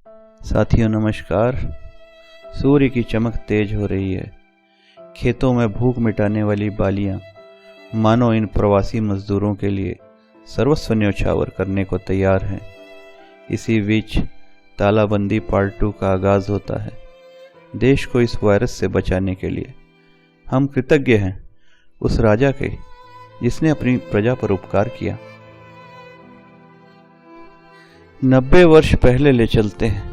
साथियों नमस्कार। सूर्य की चमक तेज हो रही है। खेतों में भूख मिटाने वाली बालियां मानो इन प्रवासी मजदूरों के लिए सर्वस्व न्यौछावर करने को तैयार हैं। इसी बीच तालाबंदी पार्ट 2 का आगाज होता है। देश को इस वायरस से बचाने के लिए हम कृतज्ञ हैं उस राजा के जिसने अपनी प्रजा पर उपकार किया। 90 वर्ष पहले ले चलते हैं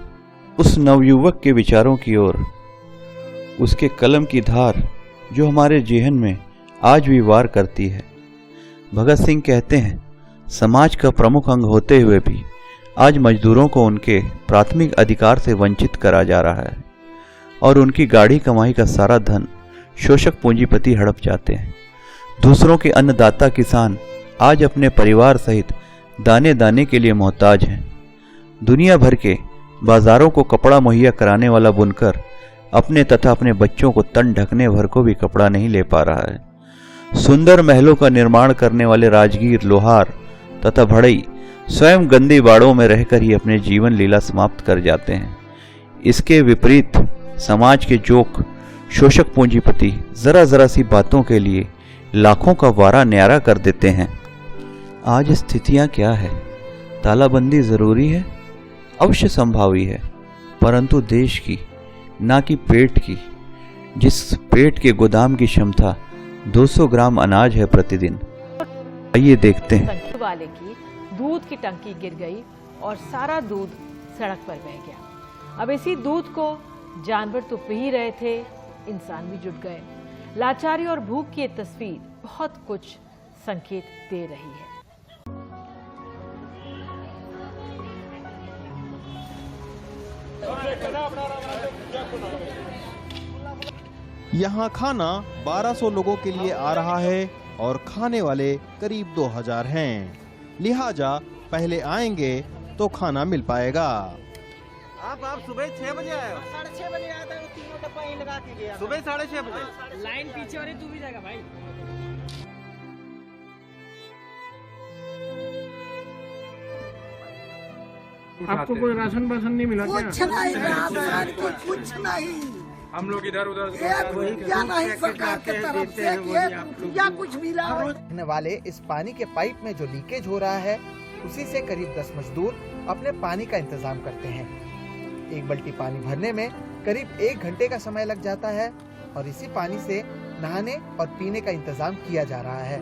उस नवयुवक के विचारों की ओर, उसके कलम की धार जो हमारे जेहन में आज भी वार करती है। भगत सिंह कहते हैं, समाज का प्रमुख अंग होते हुए भी आज मजदूरों को उनके प्राथमिक अधिकार से वंचित करा जा रहा है और उनकी गाढ़ी कमाई का सारा धन शोषक पूंजीपति हड़प जाते हैं। दूसरों के अन्नदाता किसान आज अपने परिवार सहित दाने दाने के लिए मोहताज हैं। दुनिया भर के बाजारों को कपड़ा मुहैया कराने वाला बुनकर अपने तथा अपने बच्चों को तन ढकने भर को भी कपड़ा नहीं ले पा रहा है। सुंदर महलों का निर्माण करने वाले राजगीर, लोहार तथा भड़ई स्वयं गंदी बाड़ों में रहकर ही अपने जीवन लीला समाप्त कर जाते हैं। इसके विपरीत समाज के जोक शोषक पूंजीपति जरा जरा सी बातों के लिए लाखों का वारा न्यारा कर देते हैं। आज स्थितियां क्या है? तालाबंदी जरूरी है, अवश्य संभावी है, परंतु देश की ना कि पेट की। जिस पेट के गोदाम की क्षमता 200 ग्राम अनाज है प्रतिदिन। आइए देखते हैं। टंकी वाले की दूध की टंकी गिर गई और सारा दूध सड़क पर बह गया। अब इसी दूध को जानवर तो पी ही रहे थे, इंसान भी जुट गए। लाचारी और भूख की ये तस्वीर बहुत कुछ संकेत दे रही है। यहाँ खाना 1200 लोगों के लिए आ रहा है और खाने वाले करीब 2000 हैं। लिहाजा पहले आएंगे तो खाना मिल पाएगा। आप सुबह 6 बजे आए हो? 6:30 बजे आया था, तीनों डब्बा ही लगा के गया। सुबह 6:30 बजे लाइन पीछे वाली तू भी जाएगा भाई। आपको कोई राशन वासन नहीं मिला क्या? कुछ नहीं मिला, कुछ नहीं। हम लोग इधर उधर नहीं सरकार के तरफ से या कुछ मिला। रहने वाले इस पानी के पाइप में जो लीकेज हो रहा है, उसी से करीब 10 मजदूर अपने पानी का इंतजाम करते हैं। एक बाल्टी पानी भरने में करीब 1 घंटे का समय लग जाता है और इसी पानी से नहाने और पीने का इंतजाम किया जा रहा है।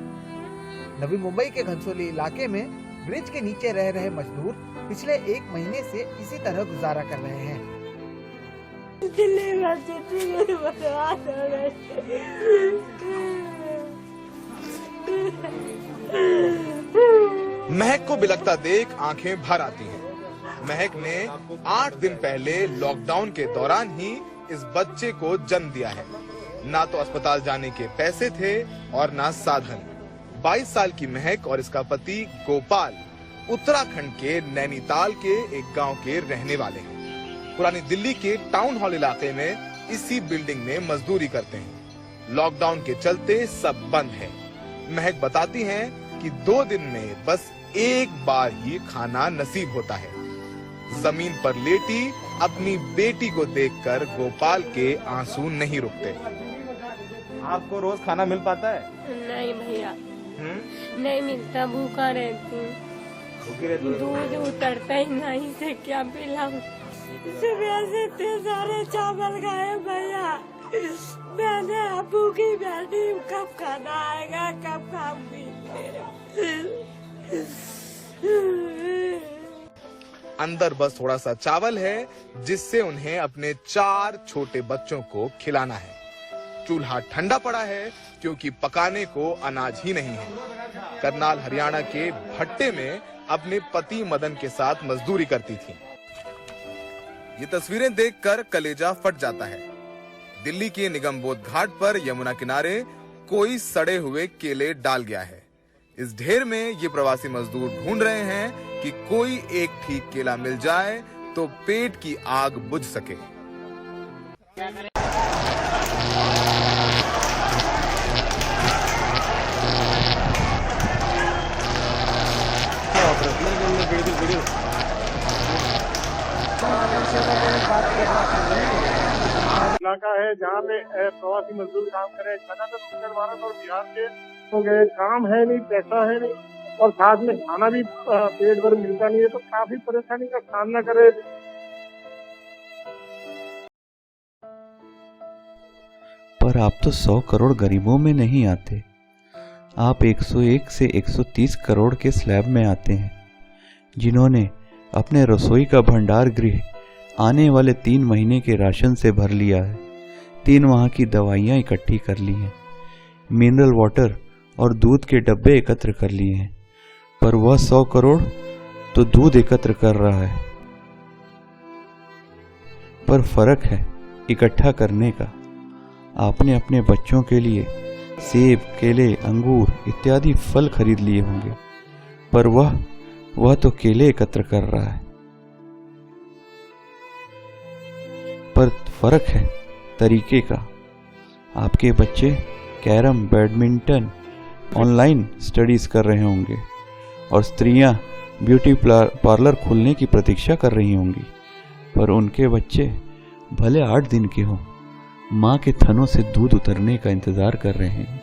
नवी मुंबई के घनसोली इलाके में ब्रिज के नीचे रह रहे मजदूर पिछले 1 महीने से इसी तरह गुजारा कर रहे हैं। महक को बिलखता देख आंखें भर आती हैं। महक ने 8 दिन पहले लॉकडाउन के दौरान ही इस बच्चे को जन्म दिया है। ना तो अस्पताल जाने के पैसे थे और ना साधन। 22 साल की महक और इसका पति गोपाल उत्तराखंड के नैनीताल के एक गांव के रहने वाले हैं। पुरानी दिल्ली के टाउन हॉल इलाके में इसी बिल्डिंग में मजदूरी करते हैं। लॉकडाउन के चलते सब बंद है। महक बताती हैं कि 2 दिन में बस एक बार ही खाना नसीब होता है। जमीन पर लेटी अपनी बेटी को देखकर गोपाल के आंसू नहीं रुकते। आपको रोज खाना मिल पाता है? नहीं भैया, नहीं मिलता, भूखा रहती। दूध उतरता ही नहीं, से क्या पिलाऊं? सुबह से इतने सारे चावल खाए भैया, मैंने अबू की बैठी, कब खाना आएगा, कब खाऊंगी? अंदर बस थोड़ा सा चावल है जिससे उन्हें अपने 4 छोटे बच्चों को खिलाना है। चूल्हा ठंडा पड़ा है क्योंकि पकाने को अनाज ही नहीं है। करनाल हरियाणा के भट्टे में अपने पति मदन के साथ मजदूरी करती थी। ये तस्वीरें देखकर कलेजा फट जाता है। दिल्ली के निगमबोध घाट पर यमुना किनारे कोई सड़े हुए केले डाल गया है। इस ढेर में ये प्रवासी मजदूर ढूंढ रहे हैं कि कोई एक ठीक केला मिल जाए तो पेट की आग बुझ सके। वीडियो इलाका है जहाँ पे प्रवासी मजदूर काम करे, ज्यादातर उत्तर भारत और बिहार के तो गए, काम है नहीं, पैसा है नहीं और साथ में खाना भी पेट भर मिलता नहीं है, तो काफी परेशानी का सामना करे। पर आप तो 100 करोड़ गरीबों में नहीं आते, आप 101 से 130 करोड़ के स्लैब में आते हैं, जिन्होंने अपने रसोई का भंडार गृह आने वाले 3 महीने के राशन से भर लिया है, 3 माह की दवाइयाँ इकट्ठी कर ली हैं, मिनरल वाटर और दूध के डब्बे एकत्र कर लिए हैं, पर वह 100 करोड़ तो दूध एकत्र कर रहा है। पर फर्क है इकट्ठा करने का। आपने अपने बच्चों के लिए सेब, केले, अंगूर इत्यादि फल खरीद लिए होंगे, पर वह तो केले एकत्र कर रहा है। पर फर्क है तरीके का। आपके बच्चे कैरम, बैडमिंटन, ऑनलाइन स्टडीज कर रहे होंगे और स्त्रियां ब्यूटी पार्लर खुलने की प्रतीक्षा कर रही होंगी, पर उनके बच्चे भले 8 दिन के हों, मां के थनों से दूध उतरने का इंतजार कर रहे हैं।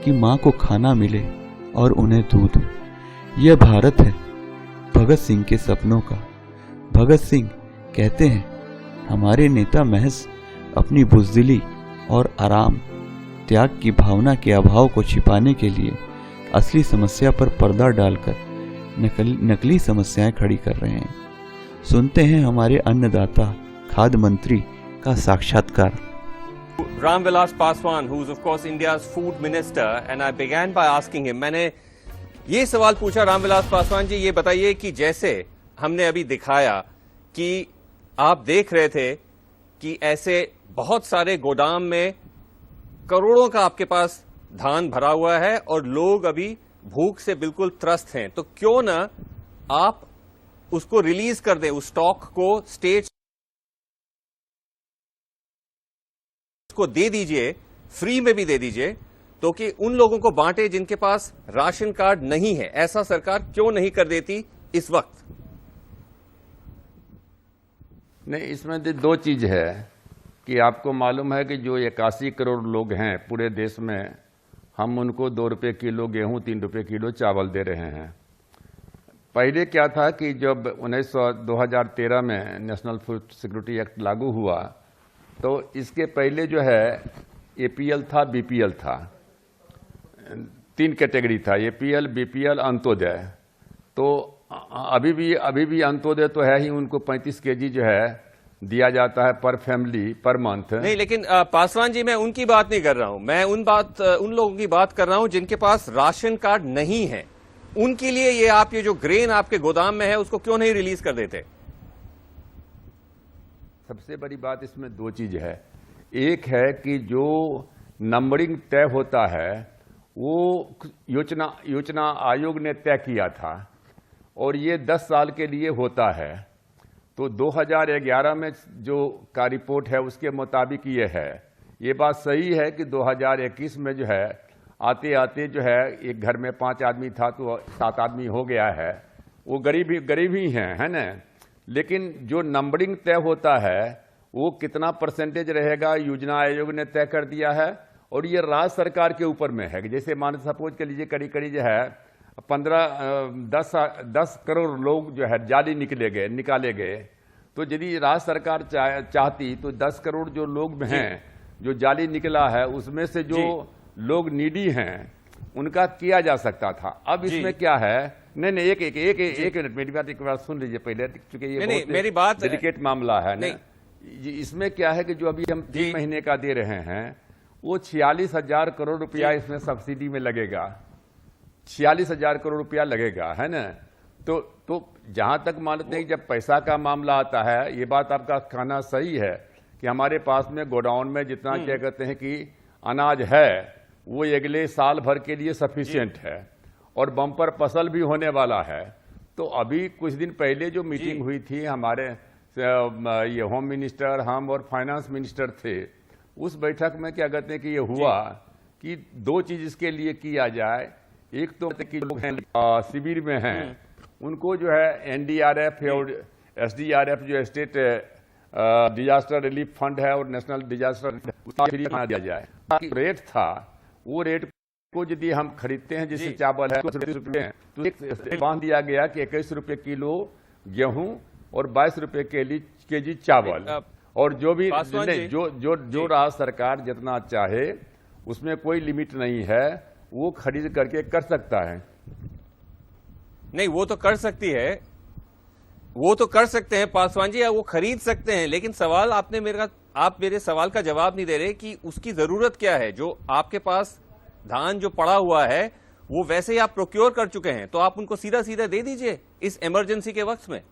कि मां को खाना मिले और उन्हें दूध। यह भारत है भगत सिंह के सपनों का। भगत सिंह कहते हैं, हमारे नेता महज अपनी बुज़दिली और आराम त्याग की भावना के अभाव को छिपाने के लिए असली समस्या पर पर्दा डालकर नकली समस्याएं खड़ी कर रहे हैं। सुनते हैं हमारे अन्नदाता खाद्य मंत्री का साक्षात्कार। Ramvilas Paswan, who is of course India's food minister, and I began by asking him, मैंने ये सवाल पूछा, रामविलास पासवान जी ये बताइए कि जैसे हमने अभी दिखाया कि आप देख रहे थे कि ऐसे बहुत सारे गोदाम में करोड़ों का आपके पास धान भरा हुआ है और लोग अभी भूख से बिल्कुल त्रस्त हैं, तो क्यों ना आप उसको रिलीज कर दें, उस स्टॉक को स्टेट को दे दीजिए, फ्री में भी दे दीजिए, तो कि उन लोगों को बांटे जिनके पास राशन कार्ड नहीं है। ऐसा सरकार क्यों नहीं कर देती इस वक्त? नहीं, इसमें 2 चीज है कि आपको मालूम है कि जो 81 करोड़ लोग हैं पूरे देश में, हम उनको 2 रुपये किलो गेहूं, 3 रुपये किलो चावल दे रहे हैं। पहले क्या था कि जब 2013 में नेशनल फूड सिक्योरिटी एक्ट लागू हुआ, तो इसके पहले जो है APL था, BPL था, 3 कैटेगरी था, APL, BPL, अंत्योदय। तो अभी भी अंत्योदय तो है ही, उनको 35 kg जो है दिया जाता है पर फैमिली पर मंथ। नहीं, लेकिन पासवान जी मैं उनकी बात नहीं कर रहा हूं, मैं उन लोगों की बात कर रहा हूं जिनके पास राशन कार्ड नहीं है। उनके लिए ये आप ये जो ग्रेन आपके गोदाम में है उसको क्यों नहीं रिलीज कर देते? सबसे बड़ी बात इसमें 2 चीज है। एक है कि जो नंबरिंग तय होता है वो योजना आयोग ने तय किया था और ये 10 साल के लिए होता है। तो 2011 में जो का रिपोर्ट है उसके मुताबिक ये है। ये बात सही है कि 2021 में जो है आते आते जो है एक घर में 5 आदमी था तो 7 आदमी हो गया है। वो गरीब ही हैं, है ना। लेकिन जो नंबरिंग तय होता है वो कितना परसेंटेज रहेगा योजना आयोग ने तय कर दिया है और ये राज्य सरकार के ऊपर में है। जैसे मान सपोज के लीजिए करीब जो है 10 करोड़ लोग जो है जाली निकाले गए, तो यदि राज्य सरकार चाहती तो 10 करोड़ जो लोग हैं जो जाली निकला है उसमें से जो लोग नीडी हैं उनका किया जा सकता था। अब इसमें क्या है, नहीं एक मिनट मेरी बात एक बार सुन लीजिए पहले, क्योंकि ये मेरी बात डेलिकेट मामला है ना। इसमें क्या है कि जो अभी हम 3 महीने का दे रहे हैं वो 46,000 करोड़ रुपया इसमें सब्सिडी में लगेगा, 46,000 करोड़ रुपया लगेगा, है ना। तो जहां तक मानते हैं जब पैसा का मामला आता है, ये बात आपका कहना सही है कि हमारे पास में गोडाउन में जितना क्या कहते हैं कि अनाज है वो अगले साल भर के लिए सफिशिएंट है और बम्पर फसल भी होने वाला है। तो अभी कुछ दिन पहले जो मीटिंग हुई थी हमारे ये होम मिनिस्टर, हम और फाइनेंस मिनिस्टर थे, उस बैठक में क्या कहते हैं कि ये हुआ कि 2 चीज इसके लिए किया जाए। एक तो कि लोग हैं शिविर में हैं, उनको जो है एनडीआरएफ और एसडीआरएफ जो स्टेट डिजास्टर रिलीफ फंड है और नेशनल डिजास्टर फ्री खाना दिया जाए। रेट था, वो रेट को यदि हम खरीदते हैं, जैसे चावल है 20 रुपये, तो एक बांध दिया गया कि 21 रुपये किलो गेहूं और 22 रुपये केजी चावल, और जो भी जो राज्य सरकार जितना चाहे उसमें कोई लिमिट नहीं है, वो खरीद करके कर सकता है। नहीं, वो तो कर सकती है, वो तो कर सकते हैं पासवान जी, वो खरीद सकते हैं, लेकिन सवाल आप मेरे सवाल का जवाब नहीं दे रहे कि उसकी जरूरत क्या है। जो आपके पास धान जो पड़ा हुआ है वो वैसे ही आप प्रोक्योर कर चुके हैं, तो आप उनको सीधा सीधा दे दीजिए इस इमरजेंसी के वक्त में।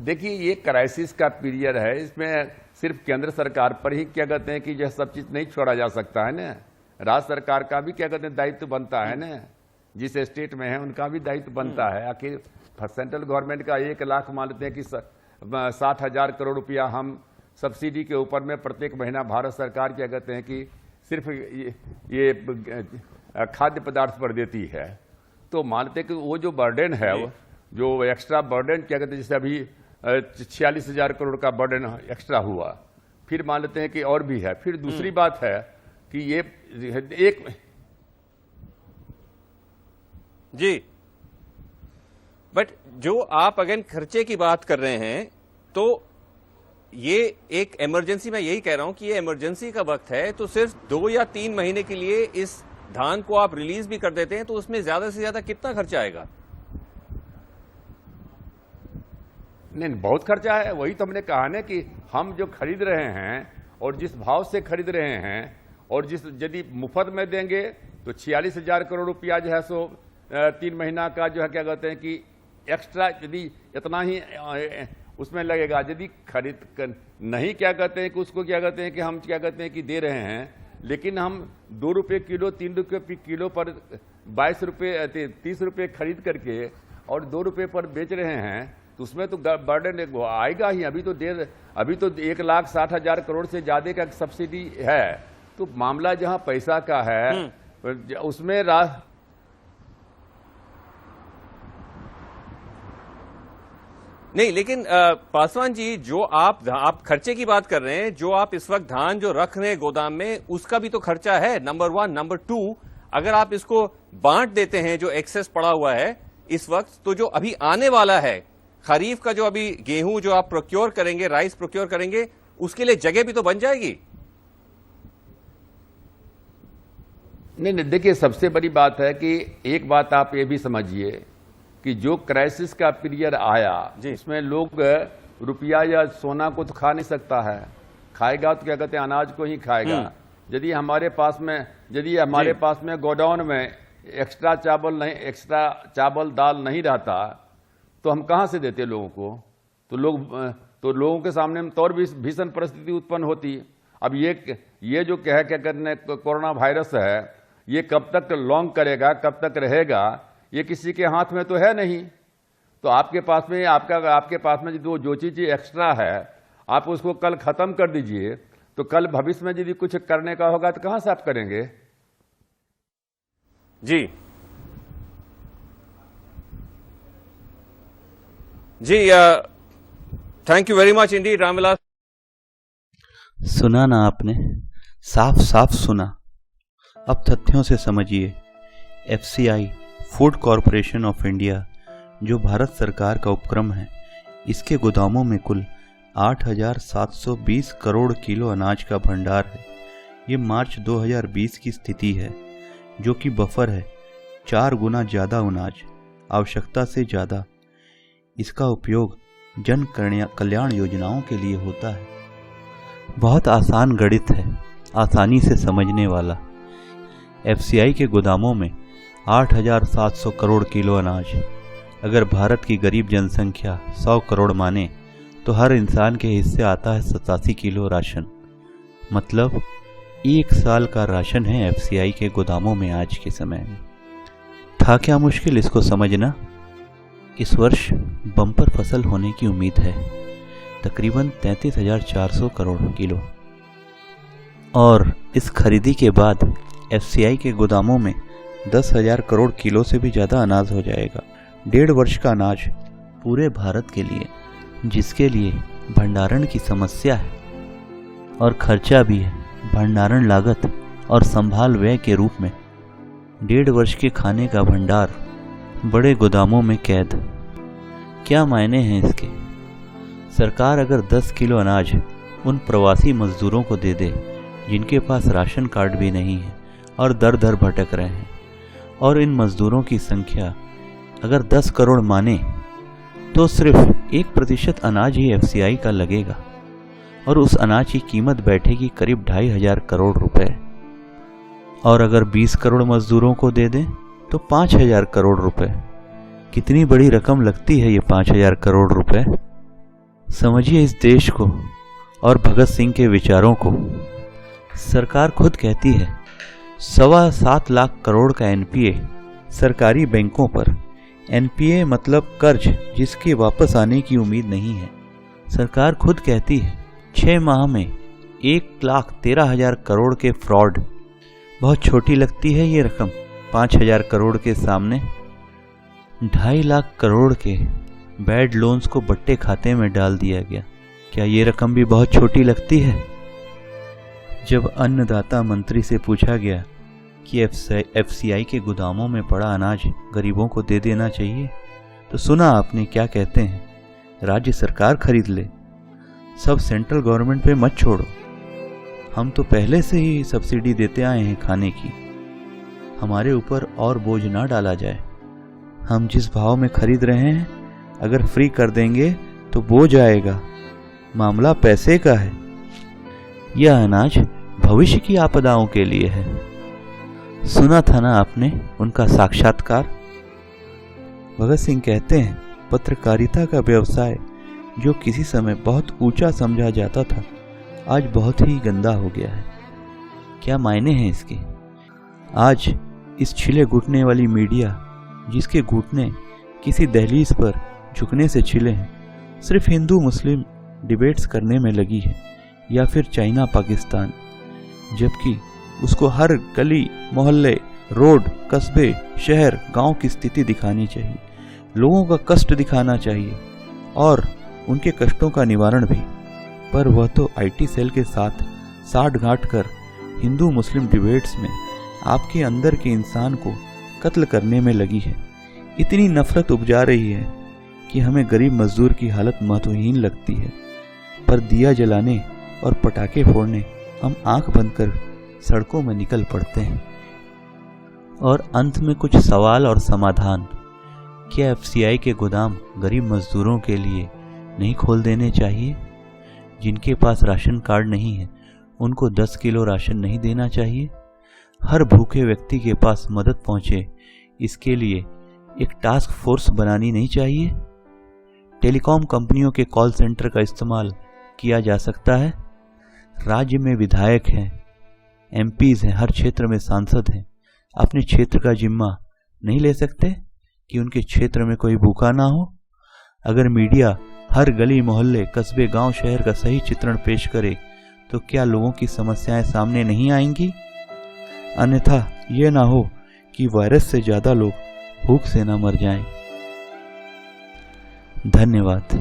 देखिए, ये क्राइसिस का पीरियड है, इसमें सिर्फ केंद्र सरकार पर ही क्या कहते हैं कि यह सब चीज नहीं छोड़ा जा सकता है ना। राज्य सरकार का भी क्या कहते हैं दायित्व बनता है ना, जिस स्टेट में है उनका भी दायित्व बनता है। आखिर सेंट्रल गवर्नमेंट का 1 लाख मान लेते हैं कि 60,000 करोड़ रुपया हम सब्सिडी के ऊपर में प्रत्येक महीना भारत सरकार क्या कहते हैं कि सिर्फ ये खाद्य पदार्थ पर देती है। तो मानते हैं कि वो जो बर्डन है, जो एक्स्ट्रा बर्डन क्या कहते हैं, जैसे अभी 46,000 करोड़ का बर्डन एक्स्ट्रा हुआ, फिर मान लेते हैं कि और भी है। फिर दूसरी बात है कि ये एक जी, बट जो आप अगर खर्चे की बात कर रहे हैं, तो ये एक इमरजेंसी, मैं यही कह रहा हूं कि ये इमरजेंसी का वक्त है, तो सिर्फ 2 या 3 महीने के लिए इस धान को आप रिलीज भी कर देते हैं, तो उसमें ज्यादा से ज्यादा कितना खर्चा आएगा? नहीं, बहुत खर्चा है। वही तो हमने कहा ना कि हम जो खरीद रहे हैं और जिस भाव से खरीद रहे हैं, और जिस यदि मुफ्त में देंगे तो 46,000 करोड़ रुपया जो है सो 3 महीना का जो है क्या कहते हैं कि एक्स्ट्रा यदि इतना ही उसमें लगेगा। यदि खरीद नहीं क्या कहते हैं कि उसको क्या कहते हैं कि हम क्या कहते हैं कि दे रहे हैं, लेकिन हम 2 रुपये किलो 3 रुपये किलो पर 22 रुपये 30 रुपये खरीद करके और 2 रुपये पर बेच रहे हैं, तो उसमें तो बर्डन आएगा ही। अभी तो 1,60,000 करोड़ से ज्यादा का सब्सिडी है। तो मामला जहां पैसा का है उसमें नहीं, लेकिन पासवान जी, जो आप खर्चे की बात कर रहे हैं, जो आप इस वक्त धान जो रख रहे हैं गोदाम में, उसका भी तो खर्चा है, नंबर 1। नंबर 2, अगर आप इसको बांट देते हैं जो एक्सेस पड़ा हुआ है इस वक्त, तो जो अभी आने वाला है खरीफ का, जो अभी गेहूं जो आप प्रोक्योर करेंगे, राइस प्रोक्योर करेंगे, उसके लिए जगह भी तो बन जाएगी। नहीं, देखिए, सबसे बड़ी बात है कि एक बात आप ये भी समझिए कि जो क्राइसिस का पीरियड आया, जिसमें लोग रुपया या सोना को तो खा नहीं सकता है, खाएगा तो क्या कहते हैं अनाज को ही खाएगा। यदि हमारे पास में गोडाउन में एक्स्ट्रा चावल दाल नहीं रहता, तो हम कहां से देते लोगों को? तो लोगों के सामने में तो और भी भीषण परिस्थिति उत्पन्न होती। अब ये जो क्या करने कोरोना वायरस है, ये कब तक लॉन्ग करेगा, कब तक रहेगा, ये किसी के हाथ में तो है नहीं। तो आपके पास में जो चीज एक्स्ट्रा है, आप उसको कल खत्म कर दीजिए, तो कल भविष्य में यदि कुछ करने का होगा तो कहां से आप करेंगे? जी जी, thank you very much indeed Ramvilas. सुना ना आपने, साफ साफ सुना। अब तथ्यों से समझिए। FCI food corporation of India, जो भारत सरकार का उपक्रम है, इसके गोदामों में कुल 8,720 करोड़ किलो अनाज का भंडार है। ये मार्च 2020 की स्थिति है, जो कि बफर है 4 गुना ज़्यादा अनाज, आवश्यकता से ज़्यादा। इसका उपयोग जन कल्याण योजनाओं के लिए होता है। बहुत आसान गणित है, आसानी से समझने वाला। FCI के गोदामों में 8,700 करोड़ किलो अनाज। अगर भारत की गरीब जनसंख्या 100 करोड़ माने, तो हर इंसान के हिस्से आता है 87 किलो राशन। मतलब 1 साल का राशन है FCI के गोदामों में आज के समय में। था क्या मुश्किल इसको समझना? इस वर्ष बम्पर फसल होने की उम्मीद है, तकरीबन 33,400 करोड़ किलो। और इस खरीदी के बाद एफसीआई के गोदामों में 10,000 करोड़ किलो से भी ज़्यादा अनाज हो जाएगा। 1.5 वर्ष का अनाज पूरे भारत के लिए, जिसके लिए भंडारण की समस्या है और खर्चा भी है, भंडारण लागत और संभाल व्यय के रूप में 1.5 वर्ष के खाने का भंडार बड़े गोदामों में कैद। क्या मायने हैं इसके? सरकार अगर 10 किलो अनाज उन प्रवासी मजदूरों को दे दे जिनके पास राशन कार्ड भी नहीं है और दर दर भटक रहे हैं, और इन मजदूरों की संख्या अगर 10 करोड़ माने तो सिर्फ 1% अनाज ही एफसीआई का लगेगा और उस अनाज की कीमत बैठेगी करीब 2,500 करोड़ रुपए। और अगर 20 करोड़ मजदूरों को दे दें तो 5,000 करोड़ रुपए। कितनी बड़ी रकम लगती है ये 5,000 करोड़ रुपए। समझिए इस देश को और भगत सिंह के विचारों को। सरकार खुद कहती है 7.25 लाख करोड़ का एनपीए सरकारी बैंकों पर। एनपीए मतलब कर्ज जिसके वापस आने की उम्मीद नहीं है। सरकार खुद कहती है 6 माह में 1,13,000 करोड़ के फ्रॉड। बहुत छोटी लगती है ये रकम 5,000 करोड़ के सामने। 2.5 लाख करोड़ के बैड लोन्स को बट्टे खाते में डाल दिया गया। क्या ये रकम भी बहुत छोटी लगती है? जब अन्नदाता मंत्री से पूछा गया कि एफसीआई के गोदामों में पड़ा अनाज गरीबों को दे देना चाहिए, तो सुना आपने क्या कहते हैं? राज्य सरकार खरीद ले, सब सेंट्रल गवर्नमेंट पे मत छोड़ो। हम तो पहले से ही सब्सिडी देते आए हैं खाने की, हमारे ऊपर और बोझ ना डाला जाए। हम जिस भाव में खरीद रहे हैं अगर फ्री कर देंगे तो बोझ आएगा। मामला पैसे का है। यह अनाज भविष्य की आपदाओं के लिए है। सुना था ना आपने उनका साक्षात्कार। भगत सिंह कहते हैं पत्रकारिता का व्यवसाय जो किसी समय बहुत ऊंचा समझा जाता था आज बहुत ही गंदा हो गया है। क्या मायने हैं इसके? आज इस छिले घुटने वाली मीडिया जिसके घुटने किसी दहलीज पर झुकने से छिले हैं, सिर्फ हिंदू मुस्लिम डिबेट्स करने में लगी है या फिर चाइना पाकिस्तान, जबकि उसको हर गली मोहल्ले रोड कस्बे शहर गांव की स्थिति दिखानी चाहिए, लोगों का कष्ट दिखाना चाहिए और उनके कष्टों का निवारण भी। पर वह तो आईटी सेल के साथ साठ गांठ कर हिंदू मुस्लिम डिबेट्स में आपके अंदर के इंसान को कत्ल करने में लगी है। इतनी नफरत उपजा रही है कि हमें गरीब मजदूर की हालत महत्वहीन लगती है, पर दिया जलाने और पटाखे फोड़ने हम आंख बंद कर सड़कों में निकल पड़ते हैं। और अंत में कुछ सवाल और समाधान। क्या एफसीआई के गोदाम गरीब मजदूरों के लिए नहीं खोल देने चाहिए? जिनके पास राशन कार्ड नहीं है उनको 10 किलो राशन नहीं देना चाहिए? हर भूखे व्यक्ति के पास मदद पहुंचे इसके लिए एक टास्क फोर्स बनानी नहीं चाहिए? टेलीकॉम कंपनियों के कॉल सेंटर का इस्तेमाल किया जा सकता है। राज्य में विधायक हैं, एमपीज हैं, हर क्षेत्र में सांसद हैं, अपने क्षेत्र का जिम्मा नहीं ले सकते कि उनके क्षेत्र में कोई भूखा ना हो? अगर मीडिया हर गली मोहल्ले कस्बे गांव शहर का सही चित्रण पेश करे तो क्या लोगों की समस्याएं सामने नहीं आएंगी? अन्यथा ये ना हो कि वायरस से ज्यादा लोग भूख से ना मर जाएं। धन्यवाद।